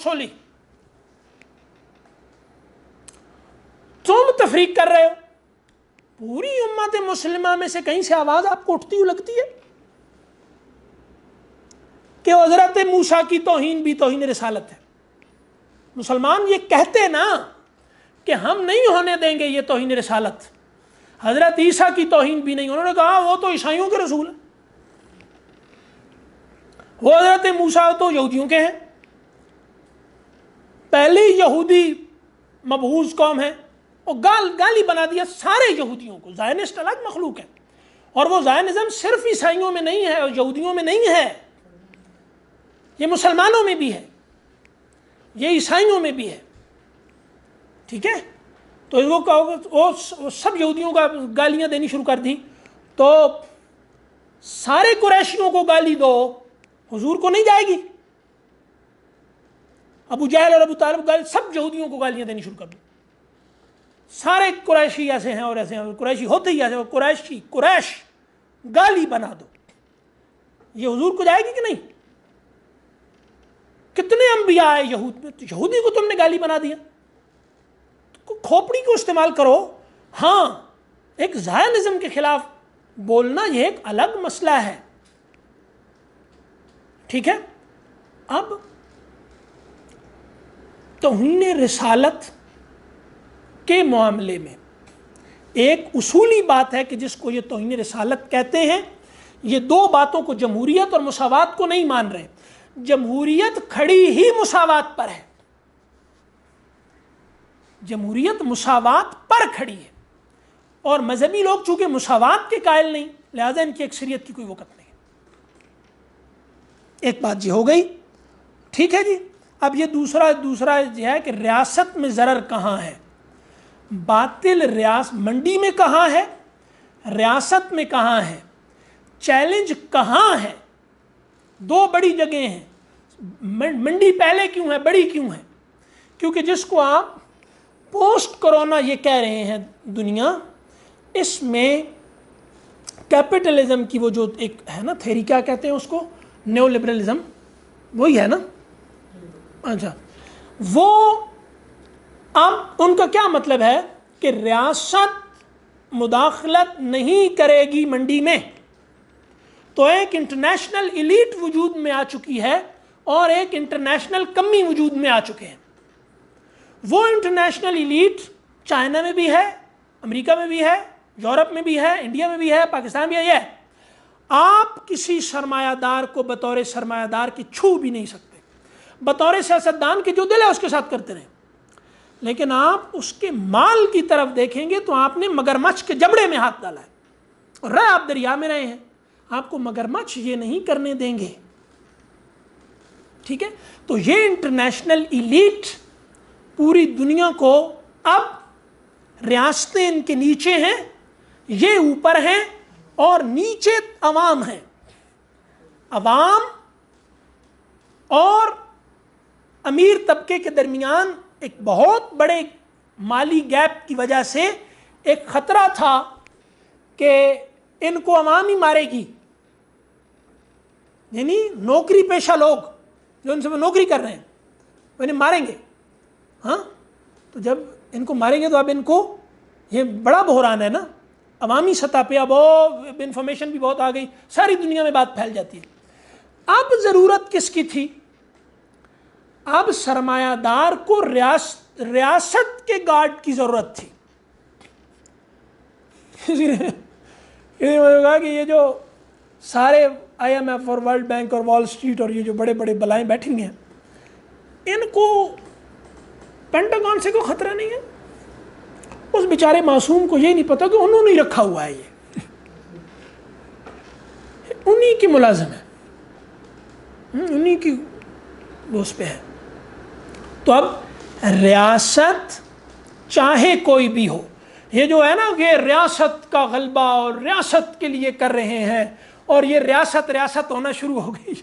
سولی تم تفریق کر رہے ہو. پوری امت مسلمہ میں سے کہیں سے آواز آپ کو اٹھتی ہوئی لگتی ہے کہ حضرت موسیٰ کی توہین بھی توہین رسالت ہے؟ مسلمان یہ کہتے نا کہ ہم نہیں ہونے دیں گے یہ توہین رسالت. حضرت عیسیٰ کی توہین بھی نہیں. انہوں نے کہا وہ تو عیسائیوں کے رسول ہیں, وہ حضرت موسیٰ تو یہودیوں کے ہیں, پہلی یہودی مبعوث قوم ہے. اور گالی بنا دیا سارے یہودیوں کو. زائنسٹ الگ مخلوق ہے, اور وہ زائنزم صرف عیسائیوں میں نہیں ہے اور یہودیوں میں نہیں ہے, یہ مسلمانوں میں بھی ہے, یہ عیسائیوں میں بھی ہے. ٹھیک ہے, تو وہ سب یہودیوں کا گالیاں دینی شروع کر دی. تو سارے قریشیوں کو گالی دو, حضور کو نہیں جائے گی. ابو جہل اور ابو طالب سب یہودیوں کو گالیاں دینی شروع کر دو. سارے قریشی ایسے ہیں اور ایسے ہیں, قریشی ہوتے ہی ایسے, قریش گالی بنا دو. یہ حضور کو جائے گی کہ نہیں؟ کتنے انبیاء آئے یہود میں, یہودی کو تم نے گالی بنا دیا. کھوپڑی کو استعمال کرو. ہاں, ایک زائنزم کے خلاف بولنا یہ ایک الگ مسئلہ ہے. ٹھیک ہے, اب توہین رسالت کے معاملے میں ایک اصولی بات ہے کہ جس کو یہ توہین رسالت کہتے ہیں, یہ دو باتوں کو, جمہوریت اور مساوات کو نہیں مان رہے. جمہوریت کھڑی ہی مساوات پر ہے, جمہوریت مساوات پر کھڑی ہے, اور مذہبی لوگ چونکہ مساوات کے قائل نہیں, لہذا ان کی اکثریت کی کوئی وقت نہیں. ایک بات جی ہو گئی. ٹھیک ہے جی, اب یہ دوسرا یہ ہے کہ ریاست میں ضرر کہاں ہے. باطل منڈی میں کہاں ہے, ریاست میں کہاں ہے, چیلنج کہاں ہے. دو بڑی جگہیں ہیں. منڈی پہلے کیوں ہے, بڑی کیوں ہے؟ کیونکہ جس کو آپ پوسٹ کرونا یہ کہہ رہے ہیں دنیا, اس میں کیپٹلزم کی وہ جو ایک ہے نا تھیری, کیا کہتے ہیں اس کو, نیو لبرلزم, وہی ہے نا. اچھا, وہ اب ان کا کیا مطلب ہے کہ ریاست مداخلت نہیں کرے گی منڈی میں. تو ایک انٹرنیشنل ایلیٹ وجود میں آ چکی ہے اور ایک انٹرنیشنل کمی وجود میں آ چکے ہیں. وہ انٹرنیشنل ایلیٹ چائنا میں بھی ہے, امریکہ میں بھی ہے, یورپ میں بھی ہے, انڈیا میں بھی ہے, پاکستان بھی ہے. آپ کسی سرمایہ دار کو بطور سرمایہ دار کی چھو بھی نہیں سکتے. بطور سیاستدان کے جو دل ہے اس کے ساتھ کرتے رہیں, لیکن آپ اس کے مال کی طرف دیکھیں گے تو آپ نے مگرمچھ کے جبڑے میں ہاتھ ڈالا ہے, اور رہے آپ دریا میں رہے ہیں. آپ کو مگرمچھ یہ نہیں کرنے دیں گے. ٹھیک ہے, تو یہ انٹرنیشنل ایلیٹ پوری دنیا کو, اب ریاستیں ان کے نیچے ہیں, یہ اوپر ہیں, اور نیچے عوام ہیں. عوام اور امیر طبقے کے درمیان ایک بہت بڑے مالی گیپ کی وجہ سے ایک خطرہ تھا کہ ان کو عوام ہی مارے گی. یعنی نوکری پیشہ لوگ جو ان سے وہ نوکری کر رہے ہیں وہ انہیں ماریں گے. ہاں, تو جب ان کو ماریں گے تو اب ان کو یہ بڑا بحران ہے نا عوامی سطح پہ. اب انفارمیشن بھی بہت آ گئی, ساری دنیا میں بات پھیل جاتی ہے. اب ضرورت کس کی تھی؟ اب سرمایہ دار کو ریاست کے گارڈ کی ضرورت تھی. کہا کہ یہ جو سارے آئی ایم ایف اور ورلڈ بینک اور وال اسٹریٹ اور یہ جو بڑے بڑے بلائیں بیٹھی ہوئی ہیں, ان کو پینٹاگون سے کوئی خطرہ نہیں ہے. اس بیچارے معصوم کو یہ نہیں پتا کہ انہوں نے رکھا ہوا ہے, یہ انہی کی ملازم ہے, انہی کی اس پہ ہے. تو اب ریاست چاہے کوئی بھی ہو, یہ جو ہے نا کہ ریاست کا غلبہ اور ریاست کے لیے کر رہے ہیں, اور یہ ریاست ہونا شروع ہو گئی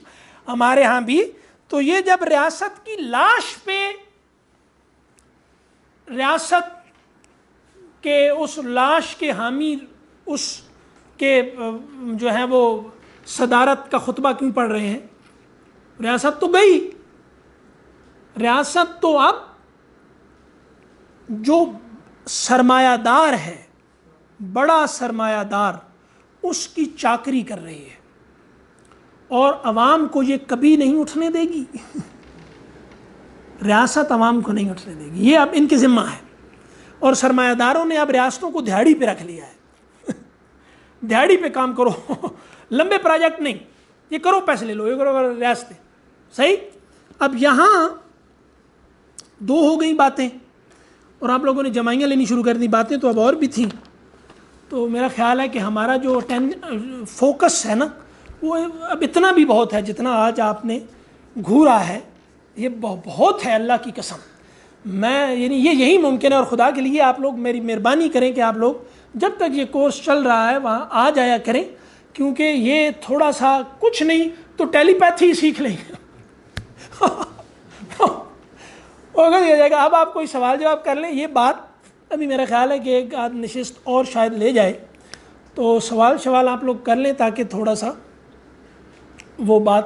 ہمارے ہاں بھی. تو یہ جب ریاست کی لاش پہ, ریاست کے اس لاش کے حامی اس کے جو ہے وہ صدارت کا خطبہ کیوں پڑھ رہے ہیں؟ ریاست تو گئی, ریاست تو اب جو سرمایہ دار ہے، بڑا سرمایہ دار، اس کی چاکری کر رہی ہے، اور عوام کو یہ کبھی نہیں اٹھنے دے گی. ریاست عوام کو نہیں اٹھنے دے گی، یہ اب ان کے ذمہ ہے. اور سرمایہ داروں نے اب ریاستوں کو دہاڑی پہ رکھ لیا ہے. دہاڑی پہ کام کرو، لمبے پروجیکٹ نہیں، یہ کرو پیسے لے لو، یہ کرو ریاستیں. صحیح. اب یہاں دو ہو گئی باتیں، اور آپ لوگوں نے جمائیاں لینی شروع کر دی. باتیں تو اب اور بھی تھیں. تو میرا خیال ہے کہ ہمارا جو فوکس ہے نا، وہ اب اتنا بھی بہت ہے جتنا آج آپ نے گھورا ہے. یہ بہت ہے، اللہ کی قسم. میں یعنی یہی ممکن ہے، اور خدا کے لیے آپ لوگ میری مہربانی کریں کہ آپ لوگ جب تک یہ کورس چل رہا ہے وہاں آ جایا کریں، کیونکہ یہ تھوڑا سا کچھ نہیں تو ٹیلی پیتھی سیکھ لیں. ہوگا یہ جائے گا. اب آپ کوئی سوال جواب کر لیں. یہ بات ابھی میرا خیال ہے کہ ایک آدھ نشست اور شاید لے جائے، تو سوال آپ لوگ کر لیں تاکہ تھوڑا سا وہ بات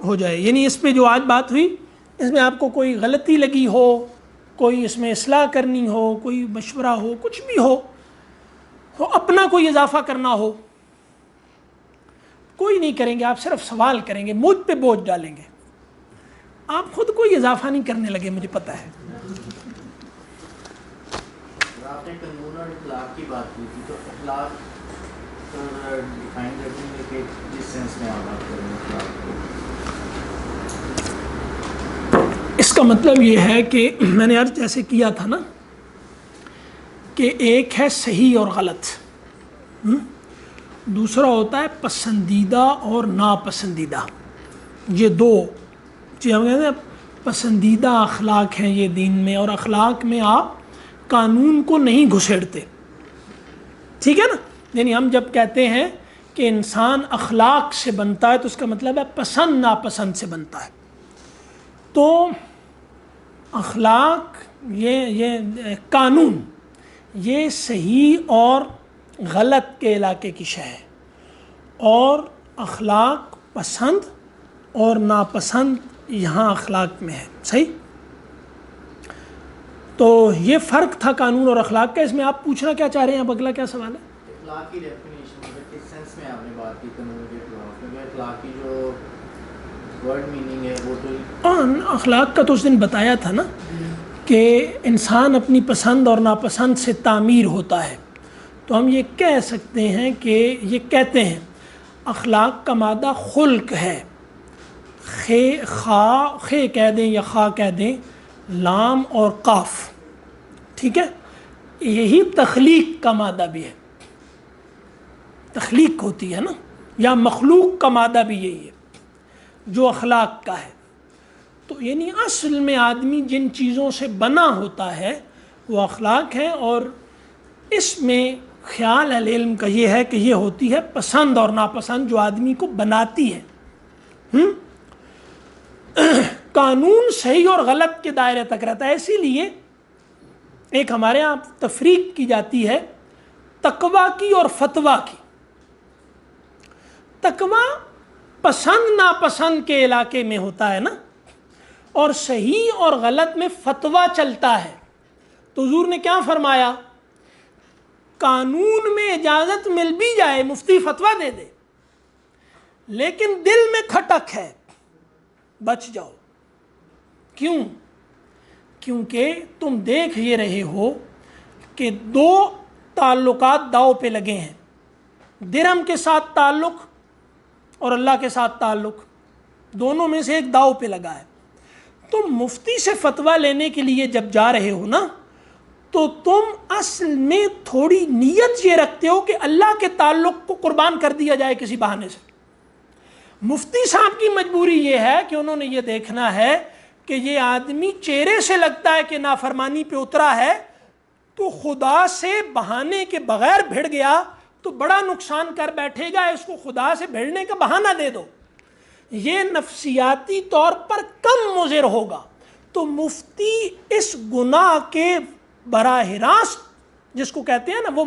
ہو جائے. یعنی اس پہ جو آج بات ہوئی، اس میں آپ کو کوئی غلطی لگی ہو، کوئی اس میں اصلاح کرنی ہو، کوئی مشورہ ہو، کچھ بھی ہو، اپنا کوئی اضافہ کرنا ہو، کوئی نہیں کریں گے. آپ صرف سوال کریں گے، مجھ پہ بوجھ ڈالیں گے. آپ خود کوئی اضافہ نہیں کرنے لگے، مجھے پتہ ہے. آپ نے قانون اور اخلاق کی بات کی تھی، تو اخلاق ڈیفائن کریں گے کہ جس سینس میں آپ بات کر رہے ہیں اخلاق کو. اس کا مطلب یہ ہے کہ میں نے عرض جیسے کیا تھا نا کہ ایک ہے صحیح اور غلط، دوسرا ہوتا ہے پسندیدہ اور ناپسندیدہ. یہ دو چیزیں ہم کہتے ہیں پسندیدہ اخلاق ہیں یہ دین میں، اور اخلاق میں آپ قانون کو نہیں گھسیڑتے. ٹھیک ہے نا. یعنی ہم جب کہتے ہیں کہ انسان اخلاق سے بنتا ہے تو اس کا مطلب ہے پسند ناپسند سے بنتا ہے. تو اخلاق یہ قانون یہ صحیح اور غلط کے علاقے کی شے ہے، اور اخلاق پسند اور ناپسند یہاں اخلاق میں ہے. صحیح. تو یہ فرق تھا قانون اور اخلاق کا. اس میں آپ پوچھنا کیا چاہ رہے ہیں؟ اب اگلا کیا سوال ہے؟ اخلاق کی ڈیفینیشن کس سینس میں آپ نے بات کی قانون کے خلاف؟ کیونکہ اخلاق کی جو ورڈ میننگ ہے وہ تو اخلاق کا تو اس دن بتایا تھا نا کہ انسان اپنی پسند اور ناپسند سے تعمیر ہوتا ہے. تو ہم یہ کہہ سکتے ہیں کہ یہ کہتے ہیں اخلاق کا مادہ خلق ہے. خے کہہ دیں یا خا کہہ دیں، لام اور قاف. ٹھیک ہے. یہی تخلیق کا مادہ بھی ہے. تخلیق ہوتی ہے نا، یا مخلوق کا مادہ بھی یہی ہے جو اخلاق کا ہے. تو یعنی اصل میں آدمی جن چیزوں سے بنا ہوتا ہے وہ اخلاق ہے، اور اس میں خیال علم کا یہ ہے کہ یہ ہوتی ہے پسند اور ناپسند جو آدمی کو بناتی ہے. قانون صحیح اور غلط کے دائرے تک رہتا ہے. اسی لیے ایک ہمارے یہاں تفریق کی جاتی ہے تقوی کی اور فتویٰ کی. تقوی پسند ناپسند کے علاقے میں ہوتا ہے نا، اور صحیح اور غلط میں فتویٰ چلتا ہے. تو حضور نے کیا فرمایا؟ قانون میں اجازت مل بھی جائے، مفتی فتویٰ دے دے، لیکن دل میں کھٹک ہے، بچ جاؤ. کیوں؟ کیونکہ تم دیکھ یہ رہے ہو کہ دو تعلقات داؤ پہ لگے ہیں. درہم کے ساتھ تعلق اور اللہ کے ساتھ تعلق، دونوں میں سے ایک داؤ پہ لگا ہے. تم مفتی سے فتویٰ لینے کے لیے جب جا رہے ہو نا، تو تم اصل میں تھوڑی نیت یہ رکھتے ہو کہ اللہ کے تعلق کو قربان کر دیا جائے کسی بہانے سے. مفتی صاحب کی مجبوری یہ ہے کہ انہوں نے یہ دیکھنا ہے کہ یہ آدمی چہرے سے لگتا ہے کہ نافرمانی پہ اترا ہے، تو خدا سے بہانے کے بغیر بھیڑ گیا تو بڑا نقصان کر بیٹھے گا، اس کو خدا سے بھیڑنے کا بہانہ دے دو. یہ نفسیاتی طور پر کم مضر ہوگا. تو مفتی اس گناہ کے براہ راست، جس کو کہتے ہیں نا وہ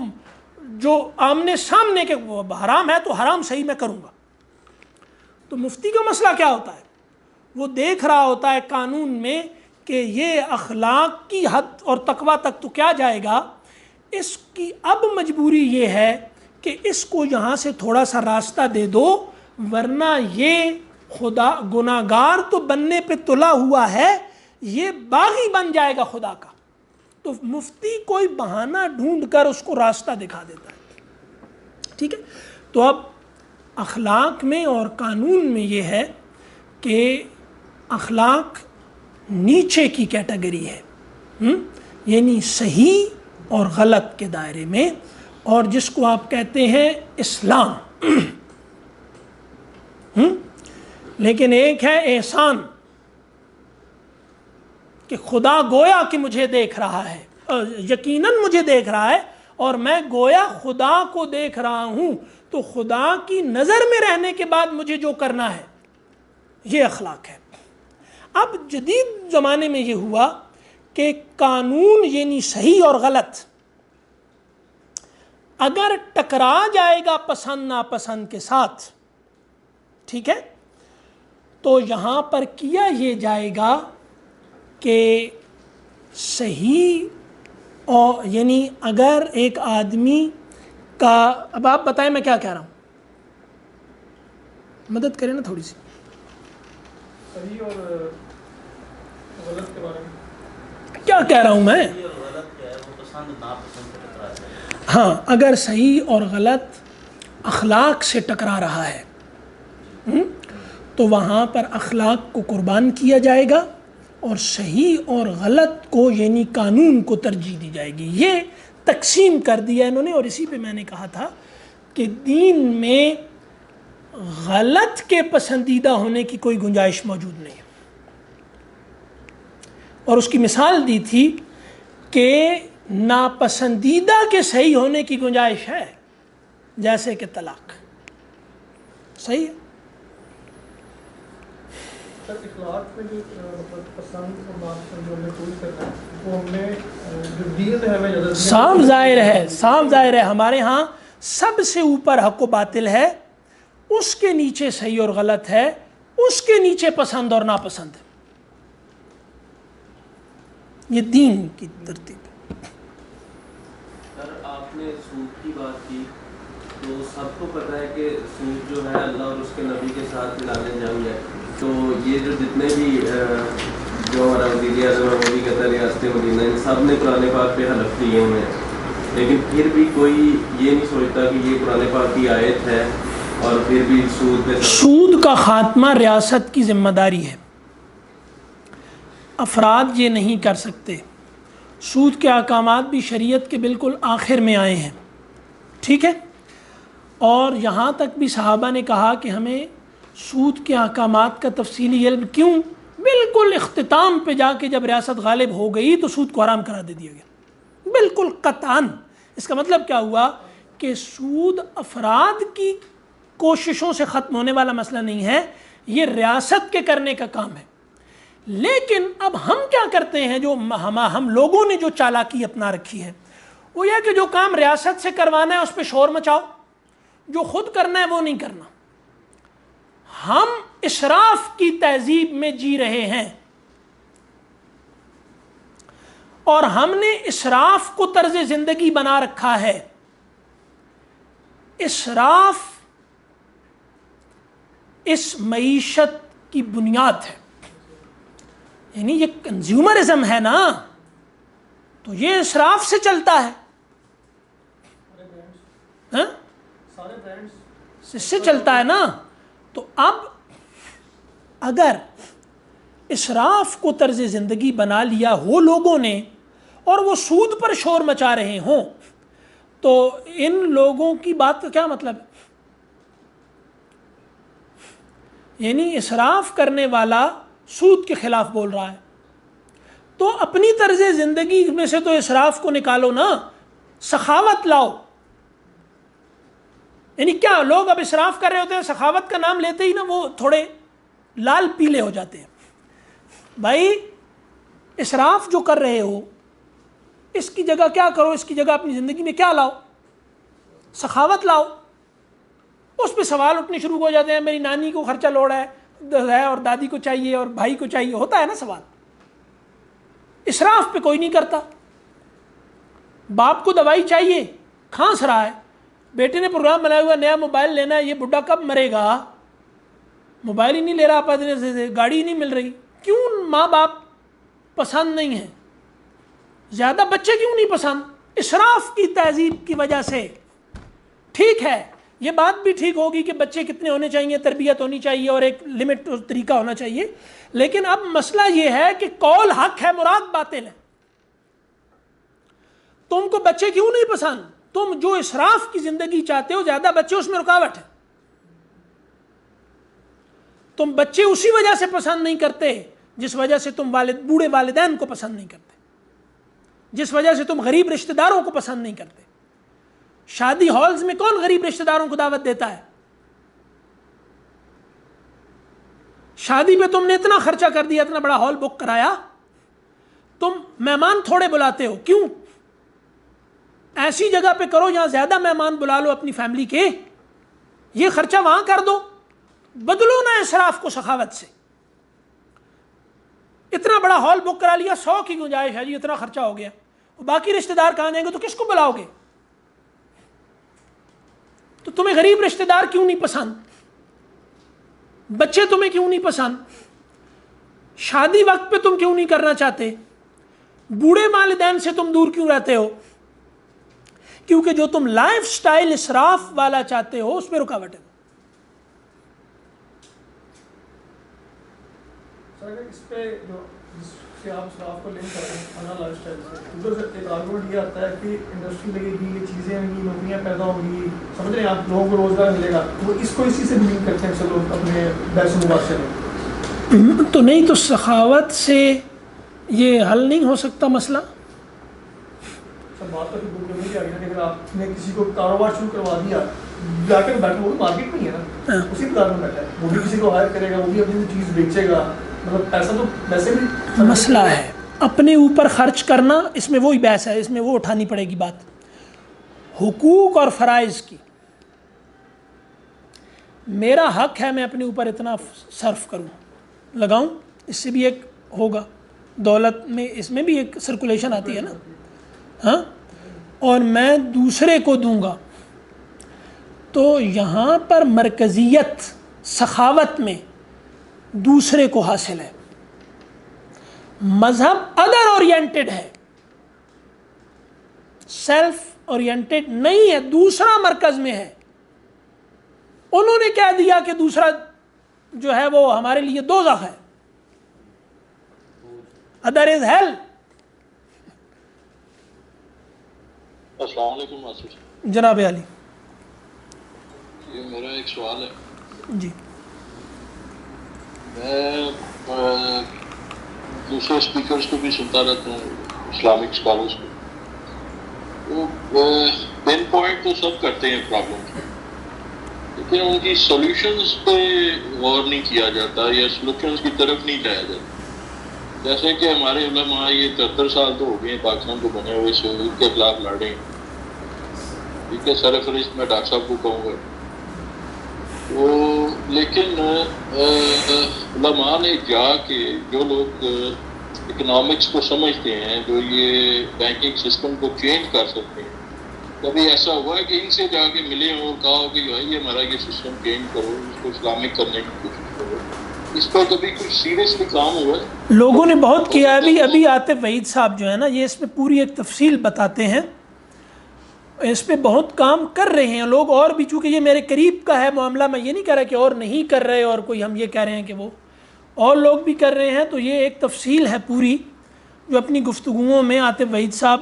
جو آمنے سامنے کے حرام ہے تو حرام صحیح میں کروں گا. تو مفتی کا مسئلہ کیا ہوتا ہے؟ وہ دیکھ رہا ہوتا ہے قانون میں کہ یہ اخلاق کی حد اور تقویٰ تک تو کیا جائے گا، اس کی اب مجبوری یہ ہے کہ اس کو یہاں سے تھوڑا سا راستہ دے دو، ورنہ یہ خدا گناہگار تو بننے پہ تلا ہوا ہے، یہ باغی بن جائے گا خدا کا۔ تو مفتی کوئی بہانہ ڈھونڈ کر اس کو راستہ دکھا دیتا ہے، ٹھیک ہے۔ تو اب اخلاق میں اور قانون میں یہ ہے کہ اخلاق نیچے کی کیٹیگری ہے، یعنی صحیح اور غلط کے دائرے میں، اور جس کو آپ کہتے ہیں اسلام، لیکن ایک ہے احسان کہ خدا گویا کہ مجھے دیکھ رہا ہے، یقیناً مجھے دیکھ رہا ہے اور میں گویا خدا کو دیکھ رہا ہوں، تو خدا کی نظر میں رہنے کے بعد مجھے جو کرنا ہے یہ اخلاق ہے۔ اب جدید زمانے میں یہ ہوا کہ قانون یعنی صحیح اور غلط اگر ٹکرا جائے گا پسند ناپسند کے ساتھ، ٹھیک ہے، تو یہاں پر کیا یہ جائے گا کہ صحیح اور یعنی اگر ایک آدمی کا، اب آپ بتائیں میں کیا کہہ رہا ہوں، مدد کریں نا تھوڑی سی، صحیح اور غلط کے بارے میں کیا کہہ رہا ہوں میں؟ ہاں، اگر صحیح اور غلط اخلاق سے ٹکرا رہا ہے تو وہاں پر اخلاق کو قربان کیا جائے گا اور صحیح اور غلط کو یعنی قانون کو ترجیح دی جائے گی۔ یہ تقسیم کر دیا انہوں نے، اور اسی پہ میں نے کہا تھا کہ دین میں غلط کے پسندیدہ ہونے کی کوئی گنجائش موجود نہیں ہے، اور اس کی مثال دی تھی کہ ناپسندیدہ کے صحیح ہونے کی گنجائش ہے، جیسے کہ طلاق صحیح ہے۔ اخلاق میں جو مطلب پسند اور ناپسند جو ہمیں کوئی کرنا ہے وہ ہم نے جو دین ہے ہمیں زیادہ صاف ظاہر ہے ہمارے ہاں سب سے اوپر حق و باطل ہے، اس کے نیچے صحیح اور غلط ہے، اس کے نیچے پسند اور ناپسند ہے، یہ دین کی ترتیب ہے۔ سر آپ نے سود کی بات کی، تو سب کو پتہ ہے کہ سود جو ہے اللہ اور اس کے نبی کے ساتھ ملانے جنگ ہے، تو یہ جو جتنے بھی جو ہمارا وزیر اعظم ہے وہ بھی کہتا ہے ریاست مدینہ، ان سب نے قرآن پاک پہ حلف لیے ہوئے ہیں، لیکن پھر بھی کوئی یہ نہیں سوچتا کہ یہ قرآن پاک کی آیت ہے، اور پھر بھی سود پہ سود کا خاتمہ ریاست کی ذمہ داری ہے، افراد یہ نہیں کر سکتے۔ سود کے احکامات بھی شریعت کے بالکل آخر میں آئے ہیں، ٹھیک ہے، اور یہاں تک بھی صحابہ نے کہا کہ ہمیں سود کے احکامات کا تفصیلی علم کیوں؟ بالکل اختتام پہ جا کے جب ریاست غالب ہو گئی تو سود کو حرام کرا دے دیا گیا، بالکل قطعاً۔ اس کا مطلب کیا ہوا کہ سود افراد کی کوششوں سے ختم ہونے والا مسئلہ نہیں ہے، یہ ریاست کے کرنے کا کام ہے۔ لیکن اب ہم کیا کرتے ہیں، جو ہم لوگوں نے جو چالاکی اپنا رکھی ہے وہ یہ کہ جو کام ریاست سے کروانا ہے اس پہ شور مچاؤ، جو خود کرنا ہے وہ نہیں کرنا۔ ہم اسراف کی تہذیب میں جی رہے ہیں، اور ہم نے اسراف کو طرز زندگی بنا رکھا ہے۔ اسراف اس معیشت کی بنیاد ہے، یعنی یہ کنزیومرزم ہے نا، تو یہ اسراف سے چلتا ہے، سارے برانڈز اس سے چلتا ہے نا۔ تو اب اگر اسراف کو طرز زندگی بنا لیا ہو لوگوں نے اور وہ سود پر شور مچا رہے ہوں، تو ان لوگوں کی بات کا کیا مطلب ہے؟ یعنی اسراف کرنے والا سود کے خلاف بول رہا ہے، تو اپنی طرز زندگی میں سے تو اسراف کو نکالو نا، سخاوت لاؤ۔ یعنی کیا لوگ اب اسراف کر رہے ہوتے ہیں، سخاوت کا نام لیتے ہی نا وہ تھوڑے لال پیلے ہو جاتے ہیں۔ بھائی اسراف جو کر رہے ہو اس کی جگہ کیا کرو، اس کی جگہ اپنی زندگی میں کیا لاؤ، سخاوت لاؤ۔ اس پہ سوال اٹھنے شروع ہو جاتے ہیں، میری نانی کو خرچہ لوڑا ہے، ہے اور دادی کو چاہیے اور بھائی کو چاہیے, ہوتا ہے نا سوال. اسراف پہ کوئی نہیں کرتا. باپ کو دوائی چاہیے, کھانس رہا ہے, بیٹے نے پروگرام بنایا ہوا نیا موبائل لینا ہے, یہ بڈھا کب مرے گا, موبائل ہی نہیں لے رہا پتنے سے, گاڑی ہی نہیں مل رہی. کیوں ماں باپ پسند نہیں ہیں؟ زیادہ بچے کیوں نہیں پسند؟ اسراف کی تہذیب کی وجہ سے. ٹھیک ہے, یہ بات بھی ٹھیک ہوگی کہ بچے کتنے ہونے چاہیے, تربیت ہونی چاہیے اور ایک لمٹ اور طریقہ ہونا چاہیے, لیکن اب مسئلہ یہ ہے کہ قول حق ہے مراد باطل ہے. تم کو بچے کیوں نہیں پسند؟ تم جو اسراف کی زندگی چاہتے ہو, زیادہ بچے, اس میں رکاوٹ ہے. تم بچے اسی وجہ سے پسند نہیں کرتے جس وجہ سے تم بوڑھے والدین کو پسند نہیں کرتے, جس وجہ سے تم غریب رشتہ داروں کو پسند نہیں کرتے. شادی ہالز میں کون غریب رشتہ داروں کو دعوت دیتا ہے؟ شادی پہ تم نے اتنا خرچہ کر دیا, اتنا بڑا ہال بک کرایا, تم مہمان تھوڑے بلاتے ہو. کیوں؟ ایسی جگہ پہ کرو جہاں زیادہ مہمان بلا لو اپنی فیملی کے, یہ خرچہ وہاں کر دو. بدلو نا اسراف کو سخاوت سے. اتنا بڑا ہال بک کرا لیا, 100 کی گنجائش ہے جی, اتنا خرچہ ہو گیا, باقی رشتہ دار کہاں جائیں گے, تو کس کو بلاؤ گے؟ تو تمہیں غریب رشتہ دار کیوں نہیں پسند؟ بچے تمہیں کیوں نہیں پسند؟ شادی وقت پہ تم کیوں نہیں کرنا چاہتے؟ بوڑھے والدین سے تم دور کیوں رہتے ہو؟ کیونکہ جو تم لائف سٹائل اسراف والا چاہتے ہو اس میں رکاوٹ ہے. اس پہ جو جس سے آپ اسراف کو لنک کرتے ہیں کھانا لائف اسٹائل سے, ادھر سے ایک آرگومنٹ یہ آتا ہے کہ انڈسٹری لگے گی, یہ چیزیں ہوں گی, نوکریاں پیدا ہوں گی, سمجھ رہے ہیں آپ, لوگوں کو روزگار ملے گا. وہ اس کو اسی سے لنک کرتے ہیں سب لوگ اپنے بحث و مباحثے میں. تو نہیں تو سخاوت سے یہ حل نہیں ہو سکتا مسئلہ. سب بات تو پھر نہیں آ گئی نا کہ اگر آپ نے کسی کو کاروبار شروع کروا دیا, جا کے بیٹھا, وہ مارکیٹ میں ہی ہے نا, اسی بازار میں بیٹھا ہے, وہ بھی کسی کو ہائر کرے گا, وہ بھی اپنی چیز بیچے گا, مطلب پیسہ تو ویسے بھی مسئلہ ہے اپنے اوپر خرچ کرنا. اس میں وہی بحث ہے, اس میں وہ اٹھانی پڑے گی بات حقوق اور فرائض کی. میرا حق ہے میں اپنے اوپر اتنا صرف کروں, لگاؤں, اس سے بھی ایک ہوگا دولت میں, اس میں بھی ایک سرکولیشن آتی ہے نا, ہاں, اور میں دوسرے کو دوں گا. تو یہاں پر مرکزیت سخاوت میں دوسرے کو حاصل ہے. مذہب ادر اورینٹڈ ہے, سیلف اورینٹڈ نہیں ہے, دوسرا مرکز میں ہے. انہوں نے کہہ دیا کہ دوسرا جو ہے وہ ہمارے لیے دوزخ ہے, ادر از ہیل. السلام علیکم آصف. جناب علی, یہ میرا ایک سوال ہے. جی. میں دوسرے اسپیکرز کو بھی سنتا رہتا ہوں, اسلامک اسکالرس کو, وہ پن پوائنٹ تو سب کرتے ہیں پرابلم, لیکن ان کی سولوشنز پہ غور نہیں کیا جاتا یا سولوشنز کی طرف نہیں جایا جاتا. جیسے کہ ہمارے علماء یہ 73 سال تو ہو گئے ہیں پاکستان کو بنے ہوئے, سعود کے خلاف لڑے ہیں. ٹھیک ہے, سر فہرست میں ڈاکٹر صاحب کو کہوں گا. وہ لیکن علماء نے جا کے جو لوگ اکنامکس کو سمجھتے ہیں, جو یہ بینکنگ سسٹم کو چینج کر سکتے ہیں, کبھی ایسا ہوا ہے کہ ان سے جا کے ملے ہوں اور کہا ہو کہ بھائی ہمارا یہ سسٹم چینج کرو, اس کو اسلامک کرنے کی کوشش کرو, اس پر کبھی کچھ سیریسلی کام ہوا ہے؟ لوگوں نے بہت کیا. ابھی آصف وحید صاحب جو ہے نا, یہ اس میں پوری ایک تفصیل بتاتے ہیں, اس پہ بہت کام کر رہے ہیں لوگ. اور بھی چونکہ یہ میرے قریب کا ہے معاملہ, میں یہ نہیں کہہ رہا کہ اور نہیں کر رہے اور کوئی ہم یہ کہہ رہے ہیں کہ وہ, اور لوگ بھی کر رہے ہیں. تو یہ ایک تفصیل ہے پوری جو اپنی گفتگوؤں میں آصف وحید صاحب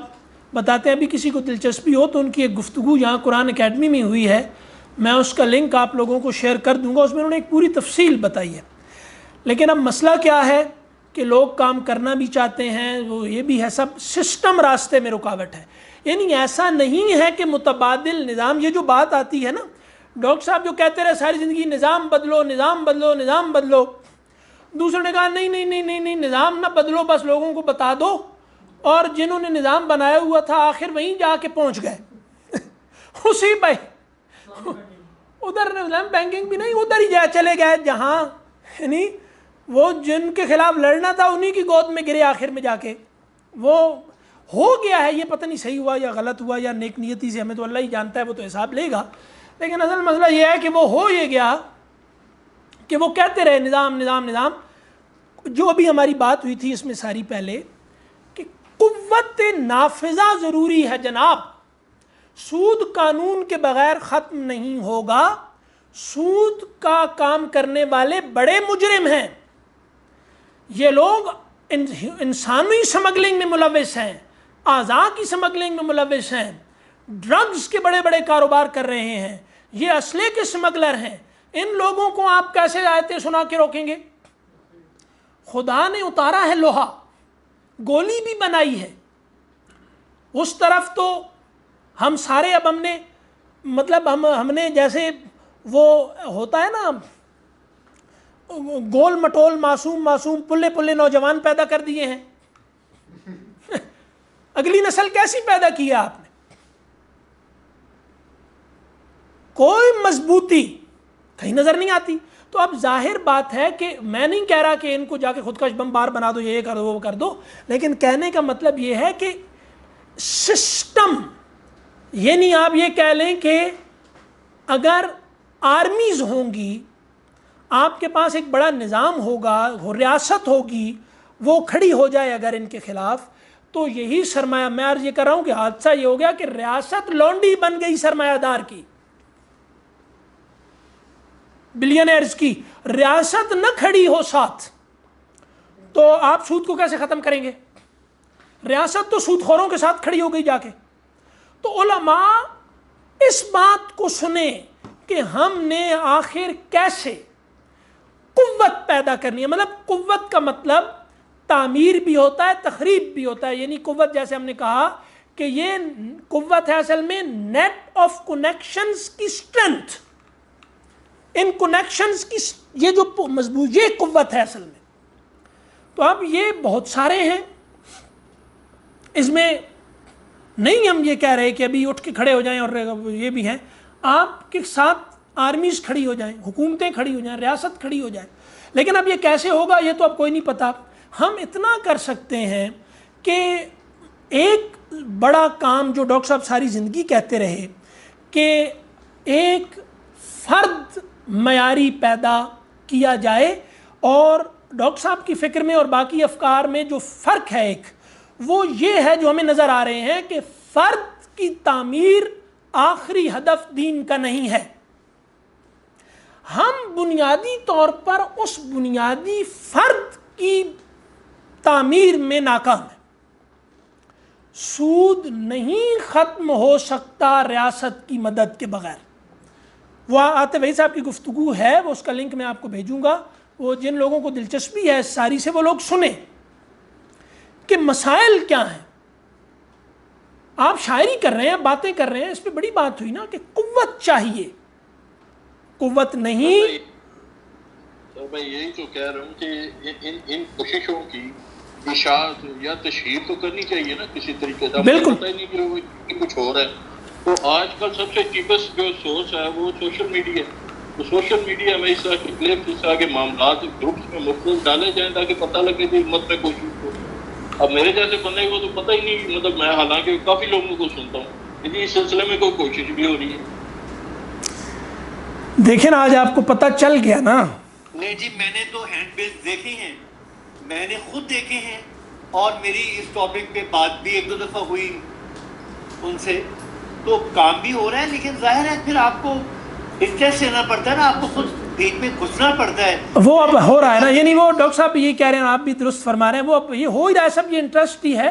بتاتے ہیں. ابھی کسی کو دلچسپی ہو تو ان کی ایک گفتگو یہاں قرآن اکیڈمی میں ہوئی ہے, میں اس کا لنک آپ لوگوں کو شیئر کر دوں گا. اس میں انہوں نے ایک پوری تفصیل بتائی ہے. لیکن اب مسئلہ کیا ہے کہ لوگ کام کرنا بھی چاہتے ہیں, وہ یہ بھی ہے, سب سسٹم راستے میں رکاوٹ ہے. یعنی ایسا نہیں ہے کہ متبادل نظام, یہ جو بات آتی ہے نا, ڈاکٹر صاحب جو کہتے رہے ساری زندگی نظام بدلو نظام بدلو نظام بدلو, دوسروں نے کہا نہیں نہیں نہیں نہیں نہیں نظام نہ بدلو, بس لوگوں کو بتا دو, اور جنہوں نے نظام بنایا ہوا تھا آخر وہیں جا کے پہنچ گئے اسی پہ, ادھر بینکنگ بھی نہیں, ادھر ہی چلے گئے جہاں یعنی وہ جن کے خلاف لڑنا تھا انہی کی گود میں گرے آخر میں جا کے. وہ ہو گیا ہے, یہ پتہ نہیں صحیح ہوا یا غلط ہوا یا نیک نیتی سے, ہمیں تو اللہ ہی جانتا ہے, وہ تو حساب لے گا. لیکن اصل مسئلہ یہ ہے کہ وہ ہو یہ گیا کہ وہ کہتے رہے نظام نظام نظام. جو ابھی ہماری بات ہوئی تھی اس میں ساری پہلے کہ قوت نافذہ ضروری ہے جناب. سود قانون کے بغیر ختم نہیں ہوگا. سود کا کام کرنے والے بڑے مجرم ہیں. یہ لوگ انسانی سمگلنگ میں ملوث ہیں, اعضاء کی سمگلنگ میں ملوث ہیں, ڈرگز کے بڑے بڑے کاروبار کر رہے ہیں, یہ اسلحے کے سمگلر ہیں. ان لوگوں کو آپ کیسے آیتیں سنا کے روکیں گے؟ خدا نے اتارا ہے لوہا, گولی بھی بنائی ہے. اس طرف تو ہم سارے اب ہم نے مطلب ہم نے جیسے وہ ہوتا ہے نا گول مٹول معصوم پلے پلے نوجوان پیدا کر دیے ہیں. اگلی نسل کیسی پیدا کی ہے آپ نے؟ کوئی مضبوطی کہیں نظر نہیں آتی. تو اب ظاہر بات ہے کہ میں نہیں کہہ رہا کہ ان کو جا کے خودکش بم بار بنا دو, یہ کر دو وہ کر دو, لیکن کہنے کا مطلب یہ ہے کہ سسٹم, یعنی آپ یہ کہہ لیں کہ اگر آرمیز ہوں گی, آپ کے پاس ایک بڑا نظام ہوگا, ریاست ہوگی, وہ کھڑی ہو جائے اگر ان کے خلاف, تو یہی سرمایہ, میں عرض یہ کر رہا ہوں کہ حادثہ یہ ہو گیا کہ ریاست لونڈی بن گئی سرمایہ دار کی, بلینئرز کی. ریاست نہ کھڑی ہو ساتھ تو آپ سود کو کیسے ختم کریں گے؟ ریاست تو سود خوروں کے ساتھ کھڑی ہو گئی جا کے. تو علماء اس بات کو سنیں کہ ہم نے آخر کیسے قوت پیدا کرنی ہے. مطلب قوت کا مطلب تعمیر بھی ہوتا ہے, تخریب بھی ہوتا ہے. یعنی قوت جیسے ہم نے کہا کہ یہ قوت ہے اصل میں نیٹ آف کنیکشنز کی اسٹرینتھ, ان کنیکشنز کی یہ جو مضبوط, یہ قوت ہے اصل میں. تو اب یہ بہت سارے ہیں, اس میں نہیں ہم یہ کہہ رہے کہ ابھی اٹھ کے کھڑے ہو جائیں, اور یہ بھی ہیں آپ کے ساتھ آرمیز کھڑی ہو جائیں, حکومتیں کھڑی ہو جائیں, ریاست کھڑی ہو جائے. لیکن اب یہ کیسے ہوگا یہ تو اب کوئی نہیں پتا. ہم اتنا کر سکتے ہیں کہ ایک بڑا کام جو ڈاکٹر صاحب ساری زندگی کہتے رہے کہ ایک فرد معیاری پیدا کیا جائے, اور ڈاکٹر صاحب کی فکر میں اور باقی افکار میں جو فرق ہے ایک, وہ یہ ہے جو ہمیں نظر آ رہے ہیں کہ فرد کی تعمیر آخری ہدف دین کا نہیں ہے. ہم بنیادی طور پر اس بنیادی فرد کی تعمیر میں ناکام ہیں. سود نہیں ختم ہو سکتا ریاست کی مدد کے بغیر. وہ آتے وحید صاحب کی گفتگو ہے, وہ اس کا لنک میں آپ کو بھیجوں گا. وہ جن لوگوں کو دلچسپی ہے ساری سے وہ لوگ سنیں کہ مسائل کیا ہیں. آپ شاعری کر رہے ہیں, باتیں کر رہے ہیں, اس پہ بڑی بات ہوئی نا کہ قوت چاہیے, قوت نہیں. سر میں یہی تو کہہ رہا ہوں کہ ان کوششوں کی اشاعت یا تشہیر تو کرنی چاہیے نا کسی طریقے سے. بالکل پتہ ہی نہیں کہ وہ کچھ ہو رہا ہے. تو آج کل سب سے چیپسٹ جو سورس ہے وہ سوشل میڈیا ہے. تو سوشل میڈیا میں اس طرح کے کلپس, اس طرح کے معاملات گروپس میں مختلف ڈالے جائیں تاکہ پتہ لگے کہ امت میں کوشش ہو. اب میرے جیسے بندے کو تو پتہ ہی نہیں, مطلب میں حالانکہ کافی لوگوں کو سنتا ہوں, لیکن اس سلسلے میں کوئی کوشش بھی ہو رہی ہے. دیکھیں نا آج آپ کو پتہ چل گیا نا. نہیں جی, میں نے تو ہینڈ بلز دیکھے ہیں, میں نے خود دیکھے ہیں, اور میری اس ٹاپک پہ بات بھی ایک دو دفعہ ہوئی ان سے. تو کام بھی ہو رہا ہے, لیکن ظاہر ہے پھر آپ کو اسٹریس لینا پڑتا ہے نا, آپ کو خود بیچ میں گھسنا پڑتا ہے. وہ اب ہو رہا ہے نا, یعنی وہ ڈاکٹر صاحب یہ کہہ رہے ہیں, آپ بھی درست فرما رہے ہیں, وہ اب یہ ہو ہی رہا ہے. سب یہ انٹرسٹ ہی ہے,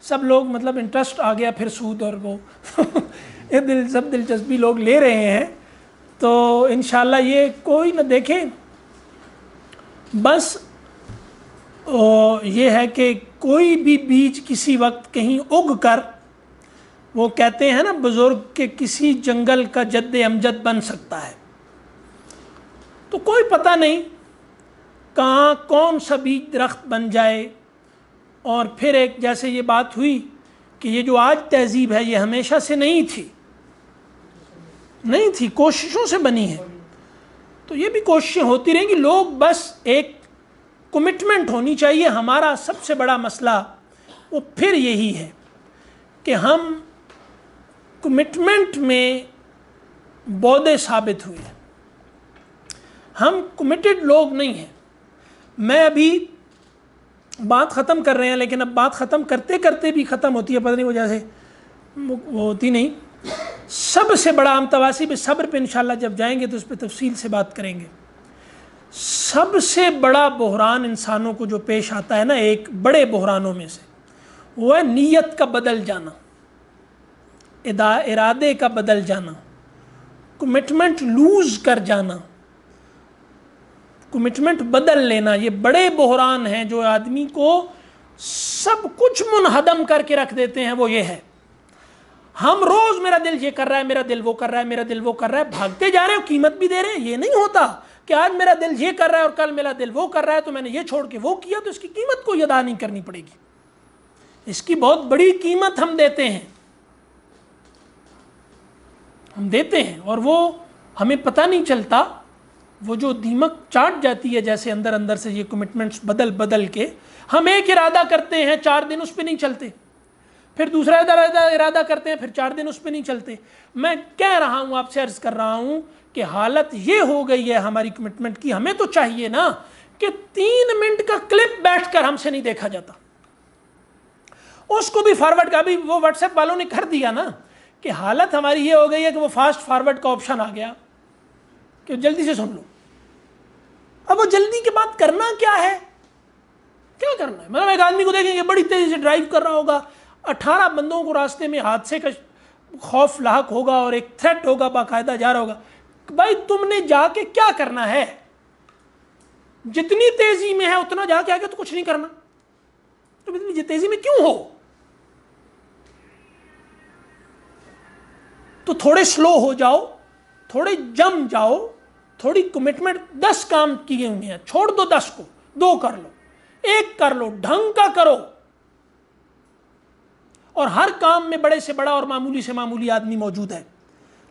سب لوگ مطلب انٹرسٹ آ گیا پھر سود اور وہ سب دلچسپی لوگ لے رہے ہیں. تو انشاءاللہ یہ کوئی نہ دیکھے, بس یہ ہے کہ کوئی بھی بیج کسی وقت کہیں اگ کر, وہ کہتے ہیں نا بزرگ کہ کسی جنگل کا جد امجد بن سکتا ہے. تو کوئی پتہ نہیں کہاں کون سا بیج درخت بن جائے. اور پھر ایک جیسے یہ بات ہوئی کہ یہ جو آج تہذیب ہے یہ ہمیشہ سے نہیں تھی, کوششوں سے بنی ہے. تو یہ بھی کوششیں ہوتی رہیں گی. لوگ بس ایک کمٹمنٹ ہونی چاہیے. ہمارا سب سے بڑا مسئلہ وہ پھر یہی ہے کہ ہم کمٹمنٹ میں بودے ثابت ہوئے. ہم کمیٹڈ لوگ نہیں ہیں. میں ابھی بات ختم کر رہے ہیں لیکن اب بات ختم کرتے کرتے بھی ختم ہوتی ہے, پتہ نہیں وجہ سے وہ ہوتی نہیں. سب سے بڑا, ہم تواسب صبر پہ انشاءاللہ جب جائیں گے تو اس پہ تفصیل سے بات کریں گے. سب سے بڑا بحران انسانوں کو جو پیش آتا ہے نا, ایک بڑے بحرانوں میں سے, وہ ہے نیت کا بدل جانا, ارادے کا بدل جانا, کمٹمنٹ لوز کر جانا, کمٹمنٹ بدل لینا. یہ بڑے بحران ہیں جو آدمی کو سب کچھ منہدم کر کے رکھ دیتے ہیں. وہ یہ ہے, ہم روز میرا دل یہ کر رہا ہے, میرا دل وہ کر رہا ہے, میرا دل وہ کر رہا ہے, بھاگتے جا رہے ہیں, قیمت بھی دے رہے ہیں. یہ نہیں ہوتا کہ آج میرا دل یہ کر رہا ہے اور کل میرا دل وہ کر رہا ہے تو میں نے یہ چھوڑ کے وہ کیا, تو اس کی قیمت کوئی ادا نہیں کرنی پڑے گی. اس کی بہت بڑی قیمت ہم دیتے ہیں, ہم دیتے ہیں, اور وہ ہمیں پتہ نہیں چلتا. وہ جو دیمک چاٹ جاتی ہے جیسے اندر اندر سے یہ کمٹمنٹس بدل بدل کے, ہم ایک ارادہ کرتے ہیں 4 دن اس پہ نہیں چلتے, پھر دوسرا ارادہ کرتے ہیں, پھر 4 دن اس پہ نہیں چلتے. میں کہہ رہا ہوں, آپ سے عرض کر رہا ہوں کہ حالت یہ ہو گئی ہے ہماری کمٹمنٹ کی. ہمیں تو چاہیے نا کہ 3 منٹ کا کلپ بیٹھ کر ہم سے نہیں دیکھا جاتا, اس کو بھی فارورڈ کا بھی وہ واٹس ایپ والوں نے کر دیا نا, کہ حالت ہماری یہ ہو گئی ہے کہ وہ فاسٹ فارورڈ کا آپشن آ گیا کہ جلدی سے سن لو. اب وہ جلدی کے بعد کرنا کیا ہے, کیا کرنا ہے؟ مطلب ایک آدمی کو دیکھیں کہ بڑی تیزی سے ڈرائیو کر رہا ہوگا, 18 بندوں کو راستے میں حادثے کا خوف لاحق ہوگا اور ایک تھریٹ ہوگا, باقاعدہ جا رہا ہوگا. بھائی تم نے جا کے کیا کرنا ہے؟ جتنی تیزی میں ہے اتنا جا کے آگے تو کچھ نہیں کرنا. تم اتنی تیزی میں کیوں ہو؟ تو تھوڑے سلو ہو جاؤ, تھوڑے جم جاؤ, تھوڑی کمٹمنٹ. 10 کام کیے ہوئے ہیں, چھوڑ دو 10 کو, 2 کر لو, 1 کر لو, ڈھنگ کا کرو. اور ہر کام میں بڑے سے بڑا اور معمولی سے معمولی آدمی موجود ہے.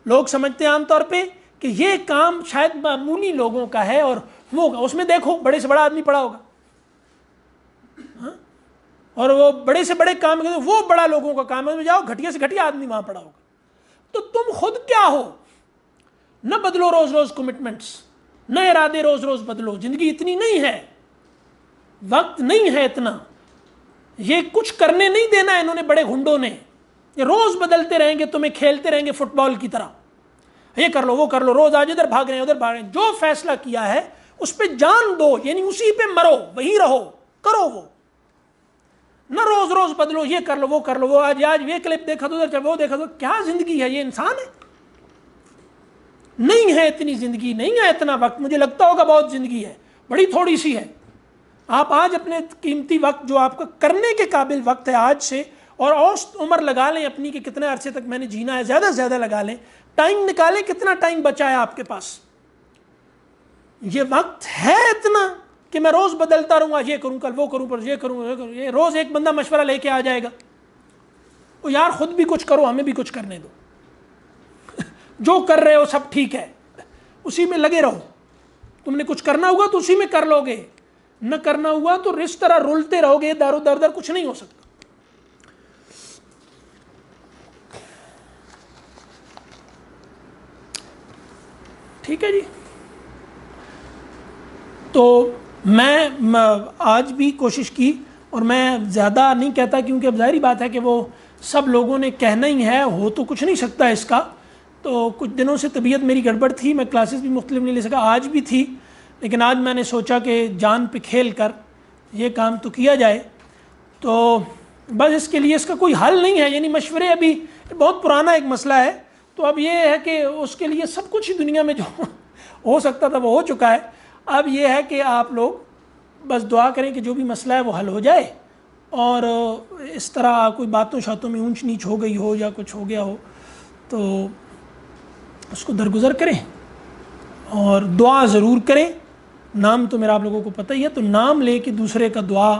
لوگ سمجھتے ہیں عام طور پہ کہ یہ کام شاید معمولی لوگوں کا ہے اور وہ اس میں دیکھو بڑے سے بڑا آدمی پڑا ہوگا, اور وہ بڑے سے بڑے کام وہ بڑا لوگوں کا کام ہے, جاؤ گھٹیا سے گھٹیا آدمی وہاں پڑا ہوگا. تو تم خود کیا ہو؟ نہ بدلو روز روز کمٹمنٹس, نہ ارادے روز روز بدلو. زندگی اتنی نہیں ہے, وقت نہیں ہے اتنا, یہ کچھ کرنے نہیں دینا ہے انہوں نے بڑے گھنڈوں نے. یہ روز بدلتے رہیں گے, تمہیں کھیلتے رہیں گے فٹ بال کی طرح, یہ کر لو وہ کر لو, روز آج ادھر بھاگ رہے ہیں ادھر بھاگ رہے ہیں. جو فیصلہ کیا ہے اس پہ جان دو, یعنی اسی پہ مرو, وہی رہو, کرو وہ, نہ روز روز بدلو, یہ کر لو وہ کر لو, وہ آج یہ کلپ دیکھا تو ادھر وہ دیکھا تو. کیا زندگی ہے یہ؟ انسان ہے؟ نہیں ہے اتنی زندگی, نہیں ہے اتنا وقت. مجھے لگتا ہوگا بہت زندگی ہے, بڑی تھوڑی سی ہے. آپ آج اپنے قیمتی وقت جو آپ کا کرنے کے قابل وقت ہے آج سے, اور اوسط عمر لگا لیں اپنی کہ کتنے عرصے تک میں نے جینا ہے, زیادہ سے زیادہ لگا لیں, ٹائم نکالیں کتنا ٹائم بچا ہے آپ کے پاس. یہ وقت ہے اتنا کہ میں روز بدلتا رہوں گا, یہ کروں کل وہ کروں, پر یہ کروں یہ کروں. یہ روز ایک بندہ مشورہ لے کے آ جائے گا, وہ یار خود بھی کچھ کرو, ہمیں بھی کچھ کرنے دو, جو کر رہے ہو سب ٹھیک ہے, اسی میں لگے رہو. تم نے کچھ کرنا ہوگا تو اسی میں کر لو گے, نہ کرنا ہوا تو اس طرح رولتے رہو گے, دار در کچھ نہیں ہو سکتا. ٹھیک ہے جی. تو میں آج بھی کوشش کی, اور میں زیادہ نہیں کہتا کیونکہ اب ظاہری بات ہے کہ وہ سب لوگوں نے کہنا ہی ہے, ہو تو کچھ نہیں سکتا اس کا. تو کچھ دنوں سے طبیعت میری گڑبڑ تھی, میں کلاسز بھی مختلف نہیں لے سکا, آج بھی تھی, لیکن آج میں نے سوچا کہ جان پہ کھیل کر یہ کام تو کیا جائے. تو بس اس کے لیے اس کا کوئی حل نہیں ہے, یعنی مشورے ابھی بہت پرانا ایک مسئلہ ہے. تو اب یہ ہے کہ اس کے لیے سب کچھ ہی دنیا میں جو ہو سکتا تھا وہ ہو چکا ہے. اب یہ ہے کہ آپ لوگ بس دعا کریں کہ جو بھی مسئلہ ہے وہ حل ہو جائے, اور اس طرح کوئی باتوں شاتوں میں اونچ نیچ ہو گئی ہو یا کچھ ہو گیا ہو تو اس کو درگزر کریں, اور دعا ضرور کریں. نام تو میرا آپ لوگوں کو پتہ ہی ہے, تو نام لے کے دوسرے کا دعا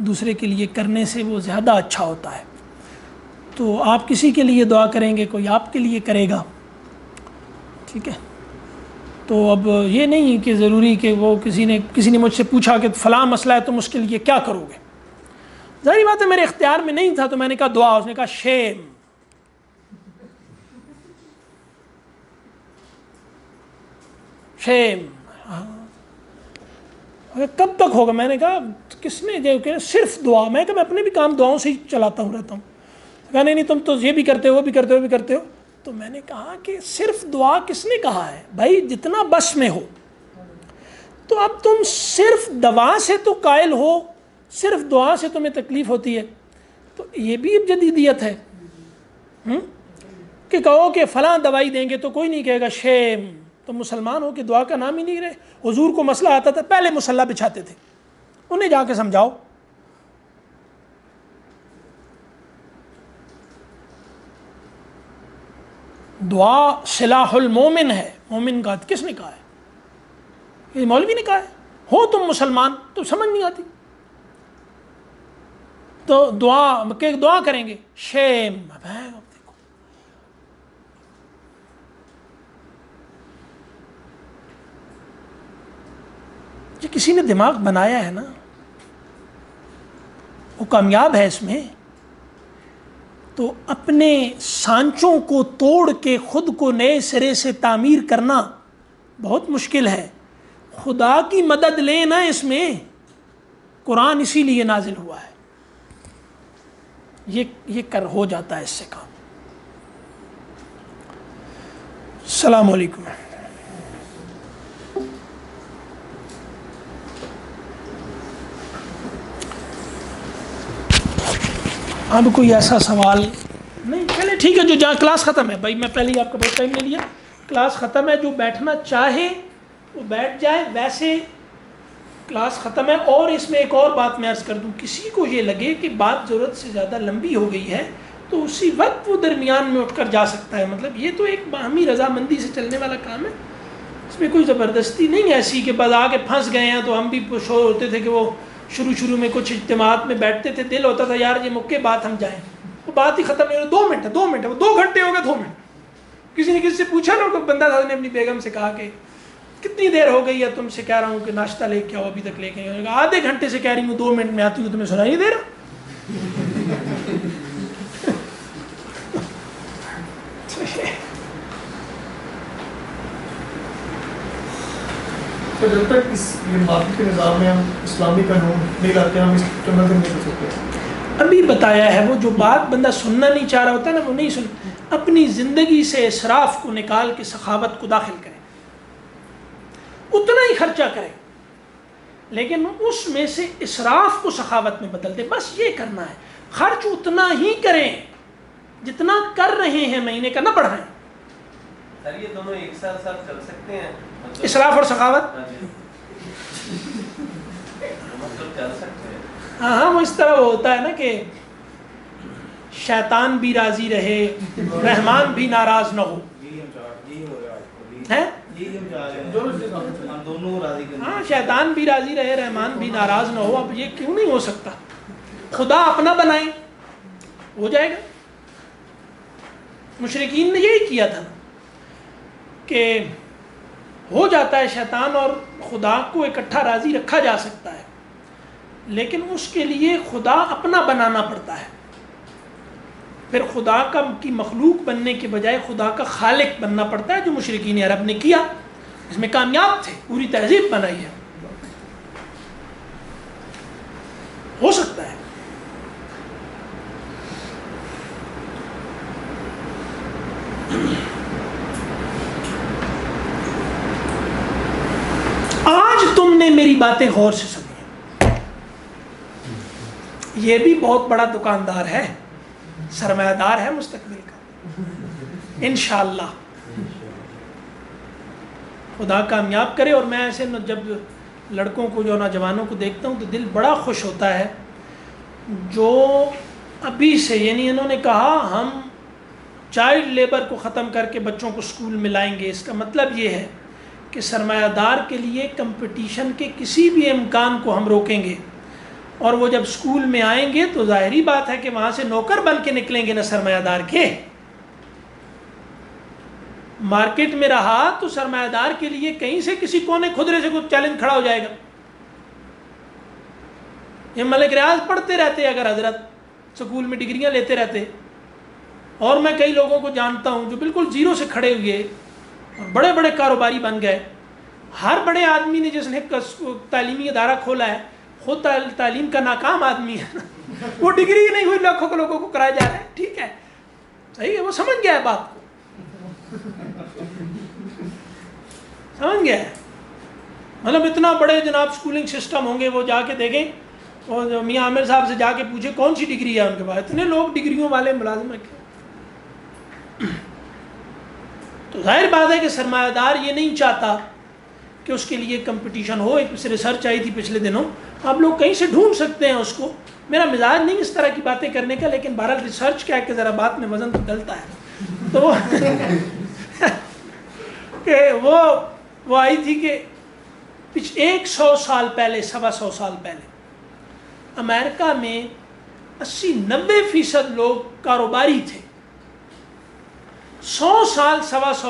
دوسرے کے لیے کرنے سے وہ زیادہ اچھا ہوتا ہے. تو آپ کسی کے لیے دعا کریں گے, کوئی آپ کے لیے کرے گا, ٹھیک ہے. تو اب یہ نہیں کہ ضروری کہ وہ کسی نے مجھ سے پوچھا کہ فلاں مسئلہ ہے تم اس کے لیے کیا کرو گے. ظاہری بات ہے میرے اختیار میں نہیں تھا تو میں نے کہا دعا. اس نے کہا شیم. شیم. کب تک ہوگا؟ میں نے کہا کس نے کہ صرف دعا. میں کہ میں اپنے بھی کام دعاؤں سے ہی چلاتا رہتا ہوں. کہا نہیں تم تو یہ بھی کرتے ہو وہ بھی کرتے ہو بھی کرتے ہو. تو میں نے کہا کہ صرف دعا کس نے کہا ہے بھائی؟ جتنا بس میں ہو. تو اب تم صرف دوا سے تو قائل ہو, صرف دعا سے تمہیں تکلیف ہوتی ہے, تو یہ بھی اب جدیدیت ہے کہ کہو کہ فلاں دوائی دیں گے تو کوئی نہیں کہے گا شیم. تم مسلمان ہو کہ دعا کا نام ہی نہیں رہے. حضور کو مسئلہ آتا تھا پہلے مصلی بچھاتے تھے, انہیں جا کے سمجھاؤ. دعا سلاح المومن ہے. مومن کا کس نے کہا ہے؟ یہ مولوی نے کہا ہے. ہو تم مسلمان تو سمجھ نہیں آتی تو دعا کریں گے شیم. دیکھو یہ کسی نے دماغ بنایا ہے نا, وہ کامیاب ہے اس میں. تو اپنے سانچوں کو توڑ کے خود کو نئے سرے سے تعمیر کرنا بہت مشکل ہے. خدا کی مدد لیں نا اس میں. قرآن اسی لیے نازل ہوا ہے. یہ کر ہو جاتا ہے اس سے کام. السلام علیکم. اب کوئی ایسا سوال نہیں؟ چلے ٹھیک ہے, جو جہاں کلاس ختم ہے بھائی, میں پہلے ہی آپ کا بہت ٹائم لے لیا. کلاس ختم ہے, جو بیٹھنا چاہے وہ بیٹھ جائے. ویسے کلاس ختم ہے. اور اس میں ایک اور بات میں عرض کر دوں, کسی کو یہ لگے کہ بات ضرورت سے زیادہ لمبی ہو گئی ہے تو اسی وقت وہ درمیان میں اٹھ کر جا سکتا ہے. مطلب یہ تو ایک باہمی رضامندی سے چلنے والا کام ہے. اس میں کوئی زبردستی نہیں ایسی کہ بس آ کے پھنس گئے ہیں. تو ہم بھی شور ہوتے تھے کہ وہ شروع میں کچھ اجتماعات میں بیٹھتے تھے, دل ہوتا تھا یار یہ مکے بات ہم جائیں, وہ بات ہی ختم نہیں ہو. 2 منٹ ہے, 2 منٹ ہے, وہ 2 گھنٹے ہو گئے 2 منٹ. کسی نے کسی سے پوچھا نا, بندہ تھا نے اپنی بیگم سے کہا کہ کتنی دیر ہو گئی ہے تم سے کہہ رہا ہوں کہ ناشتہ لے کے آؤ, ابھی تک لے کے نہیں. آدھے گھنٹے سے کہہ رہی ہوں 2 منٹ میں آتی ہوں, تمہیں سنا نہیں دے رہا. تو جب تک اس مارکیٹ کے نظام میں ہم اسلامی قانون نہیں لاتے ہم اس چمن سے نہیں کر سکتے. ابھی بتایا ہے, وہ جو بات بندہ سننا نہیں چاہ رہا ہوتا ہے نا, وہ نہیں سن. اپنی زندگی سے اسراف کو نکال کے سخاوت کو داخل کریں, اتنا ہی خرچہ کریں, لیکن اس میں سے اسراف کو سخاوت میں بدل دیں. بس یہ کرنا ہے. خرچ اتنا ہی کریں جتنا کر رہے ہیں مہینے کا, نہ بڑھائیں. سر یہ دونوں ایک ساتھ چل سکتے ہیں, اسراف اور سخاوت؟ مطلب چل سکتے ہیں. ہاں وہ اس طرح ہوتا ہے نا کہ شیطان بھی راضی رہے, رحمان بھی ناراض نہ ہو. ہاں شیطان بھی راضی رہے, رحمان بھی ناراض نہ ہو. اب یہ کیوں نہیں ہو سکتا؟ خدا اپنا بنائیں, ہو جائے گا. مشرکین نے یہی کیا تھا کہ ہو جاتا ہے شیطان اور خدا کو اکٹھا راضی رکھا جا سکتا ہے, لیکن اس کے لیے خدا اپنا بنانا پڑتا ہے. پھر خدا کی مخلوق بننے کے بجائے خدا کا خالق بننا پڑتا ہے, جو مشرکین عرب نے کیا. اس میں کامیاب تھے, پوری تہذیب بنائی ہے. ہو سکتا ہے. آج تم نے میری باتیں غور سے سنی. یہ بھی بہت بڑا دکاندار ہے, سرمایہ دار ہے مستقبل کا, انشاءاللہ خدا کامیاب کرے. اور میں ایسے جب لڑکوں کو, جو نوجوانوں کو دیکھتا ہوں تو دل بڑا خوش ہوتا ہے, جو ابھی سے, یعنی انہوں نے کہا ہم چائلڈ لیبر کو ختم کر کے بچوں کو اسکول میں لائیں گے. اس کا مطلب یہ ہے کہ سرمایہ دار کے لیے کمپٹیشن کے کسی بھی امکان کو ہم روکیں گے, اور وہ جب اسکول میں آئیں گے تو ظاہری بات ہے کہ وہاں سے نوکر بن کے نکلیں گے, نہ سرمایہ دار کے. مارکیٹ میں رہا تو سرمایہ دار کے لیے کہیں سے کسی کونے خدرے سے کوئی چیلنج کھڑا ہو جائے گا. یہ ملک ریاض پڑھتے رہتے اگر حضرت سکول میں ڈگریاں لیتے رہتے, اور میں کئی لوگوں کو جانتا ہوں جو بالکل زیرو سے کھڑے ہوئے اور بڑے بڑے کاروباری بن گئے. ہر بڑے آدمی نے جس نے تعلیمی ادارہ کھولا ہے خود تعلیم کا ناکام آدمی ہے, وہ ڈگری نہیں ہوئی لاکھوں کے لوگوں کو کرایا جا رہا ہے. ٹھیک ہے, صحیح ہے, وہ سمجھ گیا ہے بات کو, سمجھ گیا ہے. مطلب اتنا بڑے جناب سکولنگ سسٹم ہوں گے, وہ جا کے دیکھیں اور میاں عامر صاحب سے جا کے پوچھے کون سی ڈگری ہے ان کے پاس, اتنے لوگ ڈگریوں والے ملازم رکھے. تو ظاہر بات ہے کہ سرمایہ دار یہ نہیں چاہتا کہ اس کے لیے کمپٹیشن ہو. ایک ریسرچ آئی تھی پچھلے دنوں, آپ لوگ کہیں سے ڈھونڈ سکتے ہیں اس کو. میرا مزاج نہیں اس طرح کی باتیں کرنے کا, لیکن بہرحال ریسرچ کیا ہے کہ ذرا بات میں وزن تو ڈلتا ہے. تو کہ وہ آئی تھی کہ 100 سال پہلے, 125 سال پہلے امریکہ میں 80-90% لوگ کاروباری تھے. 100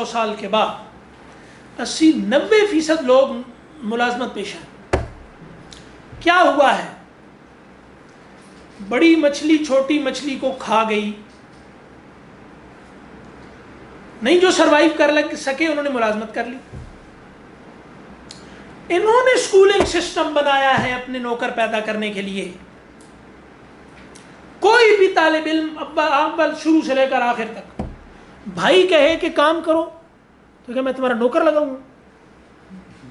سال کے بعد 80-90% لوگ ملازمت پیشہ ہیں. کیا ہوا ہے؟ بڑی مچھلی چھوٹی مچھلی کو کھا گئی, نہیں جو سروائیو کر سکے انہوں نے ملازمت کر لی. انہوں نے سکولنگ سسٹم بنایا ہے اپنے نوکر پیدا کرنے کے لیے. کوئی بھی طالب علم اول شروع سے لے کر آخر تک بھائی کہے کہ کام کرو تو کہ میں تمہارا نوکر لگاؤں گا,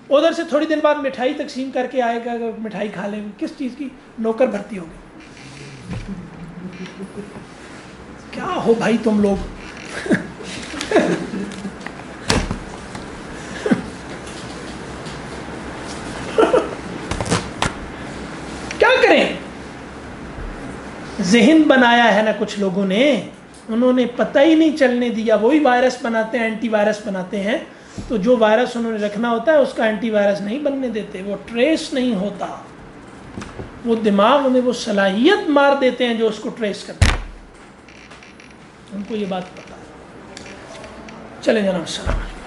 ادھر سے تھوڑی دن بعد مٹھائی تقسیم کر کے آئے گا, مٹھائی کھا لیں, کس چیز کی نوکر بھرتی ہوگی. کیا ہو بھائی تم لوگ. کیا کریں, ذہن بنایا ہے نا کچھ لوگوں نے, انہوں نے پتہ ہی نہیں چلنے دیا. وہی وائرس بناتے ہیں, اینٹی وائرس بناتے ہیں, تو جو وائرس انہوں نے رکھنا ہوتا ہے اس کا اینٹی وائرس نہیں بننے دیتے, وہ ٹریس نہیں ہوتا. وہ دماغ میں وہ صلاحیت مار دیتے ہیں جو اس کو ٹریس کرتے ہیں. ان کو یہ بات پتہ ہے. چلیں جناب, السلام علیکم.